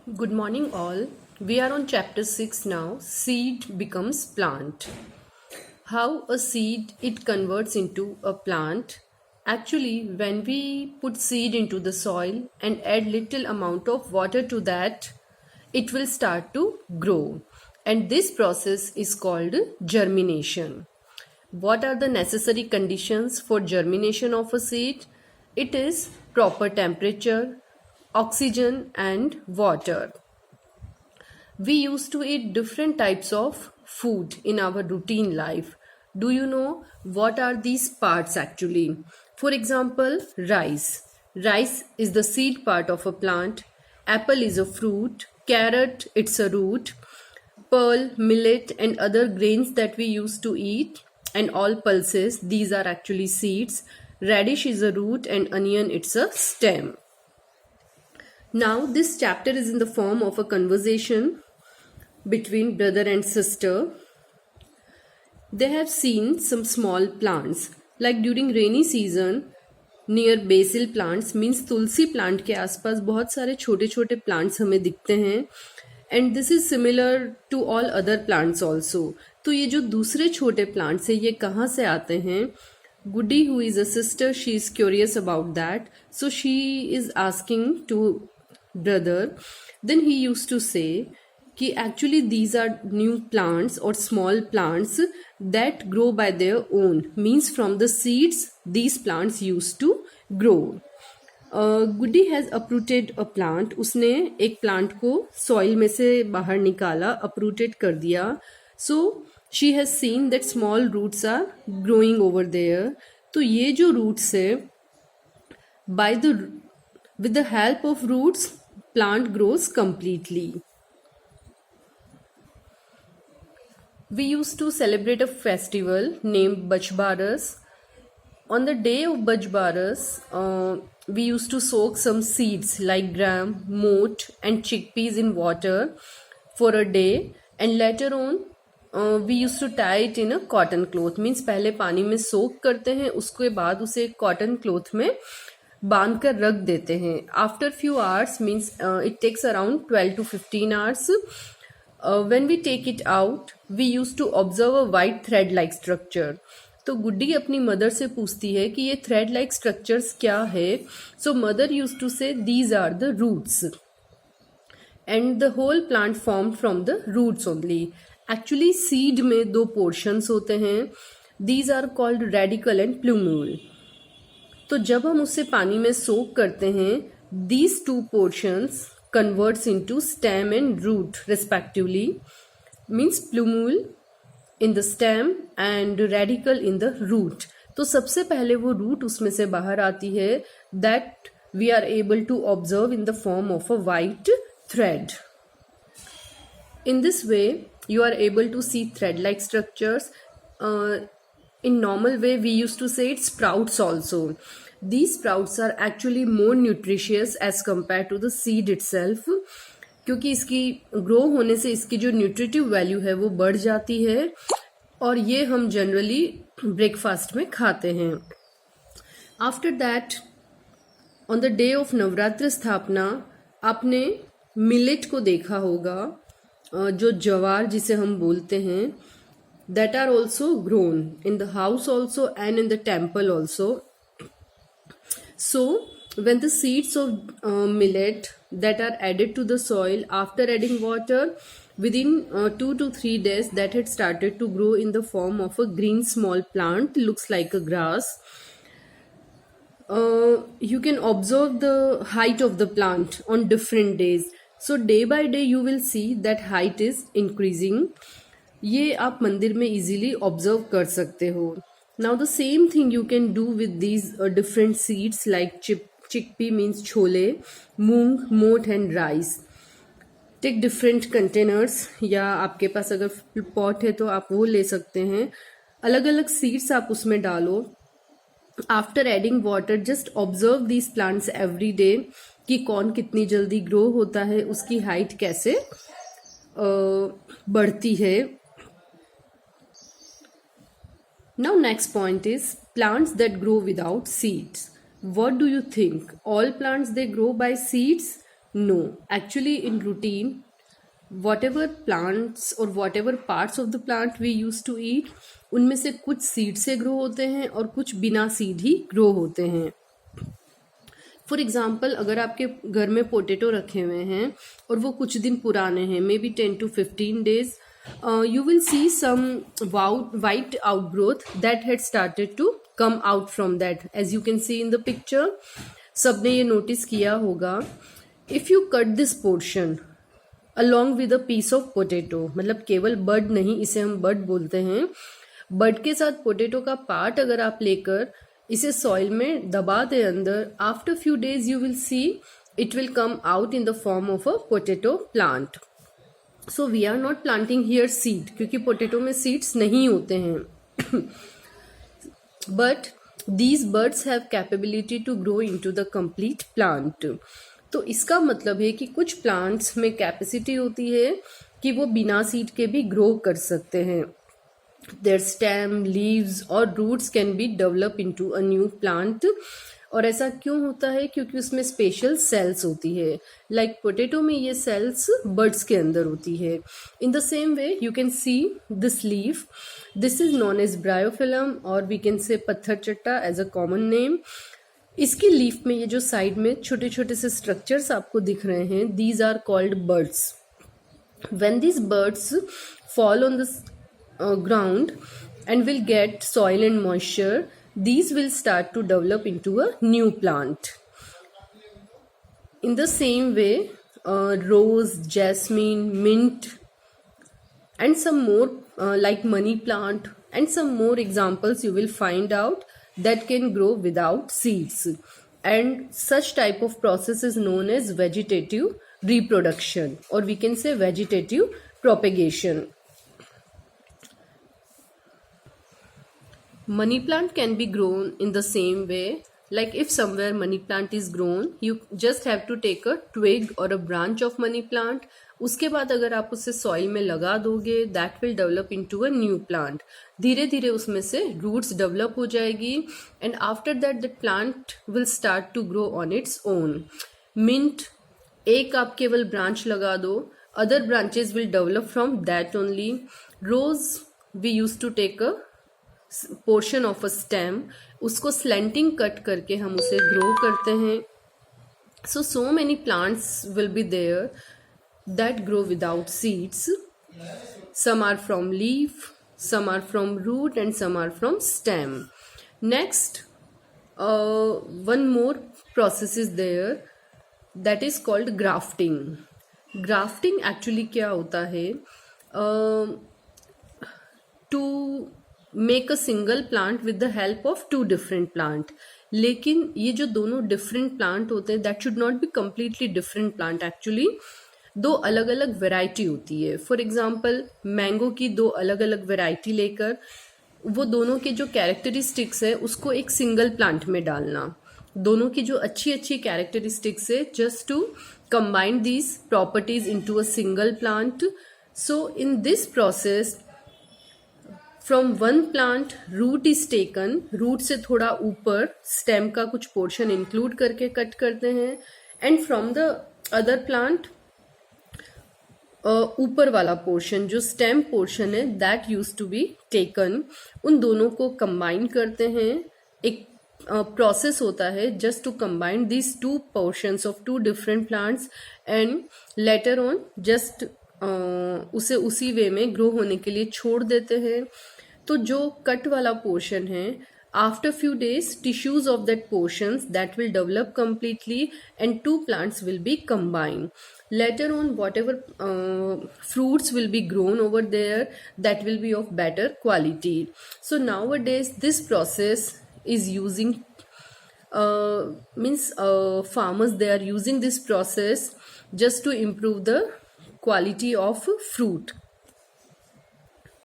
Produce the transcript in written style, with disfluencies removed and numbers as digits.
Good morning, all. We are on chapter 6 now. Seed becomes plant. How a seed it converts into a plant. Actually, when we put seed into the soil and add little amount of water to that, it will start to grow. And this process is called germination. What are the necessary conditions for germination of a seed? It is proper temperature, oxygen and water. We used to eat different types of food in our routine life. Do you know what are these parts actually? For example, rice. Rice is the seed part of a plant. Apple is a fruit. Carrot, it's a root. Pearl, millet, and other grains that we used to eat, and all pulses, these are actually seeds. Radish is a root, and onion, it's a stem. Now, this chapter is in the form of a conversation between brother and sister. They have seen some small plants, like during rainy season, near basil plants means tulsi plant के आसपास बहुत सारे छोटे छोटे plants हमें दिखते हैं and this is similar to all other plants also. तो ये जो दूसरे छोटे प्लांट्स है ये कहाँ से आते हैं? Guddi who is a sister she is curious about that, so she is asking to brother. Then he used to say कि actually these are new plants और small plants that grow by their own, means from the seeds these plants used to grow. Guddi has uprooted a plant. उसने एक plant को soil में से बाहर निकाला, uprooted कर दिया. So she has seen that small roots are growing over there. तो ये जो रूट्स है, by the with the help of roots plant grows completely. We used to celebrate a festival named Bachbaras. On the day of Bachbaras, we used to soak some seeds like gram, moat and chickpeas in water for a day, and later on we used to tie it in a cotton cloth. Means पहले पानी में soak करते हैं, उसके बाद उसे cotton cloth में बांध कर रख देते हैं. After few hours, means it takes around 12 to 15 hours. When we take it out, we used to observe a white thread-like structure. तो गुड्डी अपनी मदर से पूछती है कि ये थ्रेड लाइक स्ट्रक्चर्स क्या है. So mother use to say these are the roots and the whole plant form from the roots only. Actually seed में दो पोर्शंस होते हैं. These are called radicle and plumule. तो जब हम उसे पानी में सोक करते हैं, these two portions converts into stem and root respectively. Means plumule in the stem and radical in the root. तो सबसे पहले वो रूट उसमें से बाहर आती है, that we are able to observe in the form of a white thread. In this way, you are able to see thread-like structures. In normal way, we used to say it sprouts also. These sprouts are actually more nutritious as compared to the seed itself. क्योंकि इसकी grow होने से इसकी जो nutritive value है वो बढ़ जाती है और ये हम जनरली ब्रेकफास्ट में खाते हैं. After that, on the day of Navratra स्थापना, आपने मिलेट को देखा होगा, जो ज्वार जिसे हम बोलते हैं, that are also grown in the house also and in the temple also. So when the seeds of millet that are added to the soil after adding water, within 2 to 3 days that had started to grow in the form of a green small plant, looks like a grass. You can observe the height of the plant on different days. So day by day you will see that height is increasing. ये आप मंदिर में easily observe कर सकते हो. Now the same thing you can do with these different seeds like chickpea means chole, moong, moth and rice. Take different containers, या आपके पास अगर पॉट है तो आप वो ले सकते हैं. अलग अलग सीड्स आप उसमें डालो. After adding water just observe these plants every day कि कौन कितनी जल्दी ग्रो होता है, उसकी हाइट कैसे बढ़ती है. Now next point is plants that grow without seeds. What do you think? All plants they grow by seeds? No, actually in routine, whatever plants or whatever parts of the plant we used to eat, उनमें से कुछ seed से grow होते हैं और कुछ बिना seed ही grow होते हैं. फॉर एग्जाम्पल, अगर आपके घर में पोटैटो रखे हुए हैं और वो कुछ दिन पुराने हैं, may be 10 to 15 days, you will see some white outgrowth that had started to come out from that, as you can see in the picture. सबने ये नोटिस किया होगा. If you cut this portion along with a piece of potato, मतलब केवल बड नहीं, इसे हम बड बोलते हैं, बड के साथ पोटैटो का पार्ट अगर आप लेकर इसे सॉइल में दबा दे अंदर, after few days you will see it will come out in the form of a potato plant. So we are not planting here seed, क्योंकि पोटैटो में सीड्स नहीं होते हैं. But these birds have capability to grow into the complete plant. तो इसका मतलब है कि कुछ प्लांट्स में कैपेसिटी होती है कि वो बिना सीड के भी ग्रो कर सकते हैं. Their stem, leaves और roots can be developed into a new plant. और ऐसा क्यों होता है? क्योंकि उसमें स्पेशल सेल्स होती है. लाइक पोटैटो में ये सेल्स बर्ड्स के अंदर होती है. In the same way you can see this leaf. This is known as bryophyllum और we can say patthar chatta as a common name. इसकी लीफ में ये जो साइड में छोटे छोटे से स्ट्रक्चर्स आपको दिख रहे हैं, these are called birds. When these birds fall on the ground and will get soil and moisture, these will start to develop into a new plant. In the same way, rose, jasmine, mint and some more like money plant and some more examples you will find out that can grow without seeds, and such type of process is known as vegetative reproduction, or we can say vegetative propagation. Money plant can be grown in the same way. Like if somewhere money plant is grown, you just have to take a twig or a branch of money plant. उसके बाद अगर आप उसे soil में लगा दोगे, that will develop into a new plant. धीरे धीरे उसमें से roots develop हो जाएगी and after that the plant will start to grow on its own. Mint, एक आप केवल branch लगा दो, other branches will develop from that only. Rose, we used to take a portion of a stem, उसको slanting cut करके हम उसे grow करते हैं. So many plants will be there that grow without seeds. Some are from leaf, some are from root and some are from stem. Next one more process is there that is called grafting. Grafting actually क्या होता है? To make a single plant with the help of two different plant. लेकिन ये जो दोनों different plant होते हैं, that should not be completely different plant. Actually दो अलग अलग वेराइटी होती है. फॉर एग्जाम्पल, मैंगो की दो अलग अलग वेराइटी लेकर वो दोनों के जो कैरेक्टरिस्टिक्स है उसको एक सिंगल प्लांट में डालना. दोनों की जो अच्छी अच्छी कैरेक्टरिस्टिक्स है, just to combine these properties into a single plant. So in this process from one plant root is taken. Root से थोड़ा ऊपर स्टेम का कुछ पोर्शन इंक्लूड करके कट करते हैं and from the other plant ऊपर वाला पोर्शन जो स्टेम पोर्शन है that use to be taken. उन दोनों को कंबाइन करते हैं. एक प्रोसेस होता है just to combine this two portions of two different plants and later on just उसे उसी वे में ग्रो होने के लिए छोड़ देते हैं. तो जो कट वाला पोर्शन है, after few days tissues of that portions that will develop completely and two plants will be combined. Later on, whatever fruits will be grown over there, that will be of better quality. So nowadays this process is using farmers, they are using this process just to improve the quality of fruit.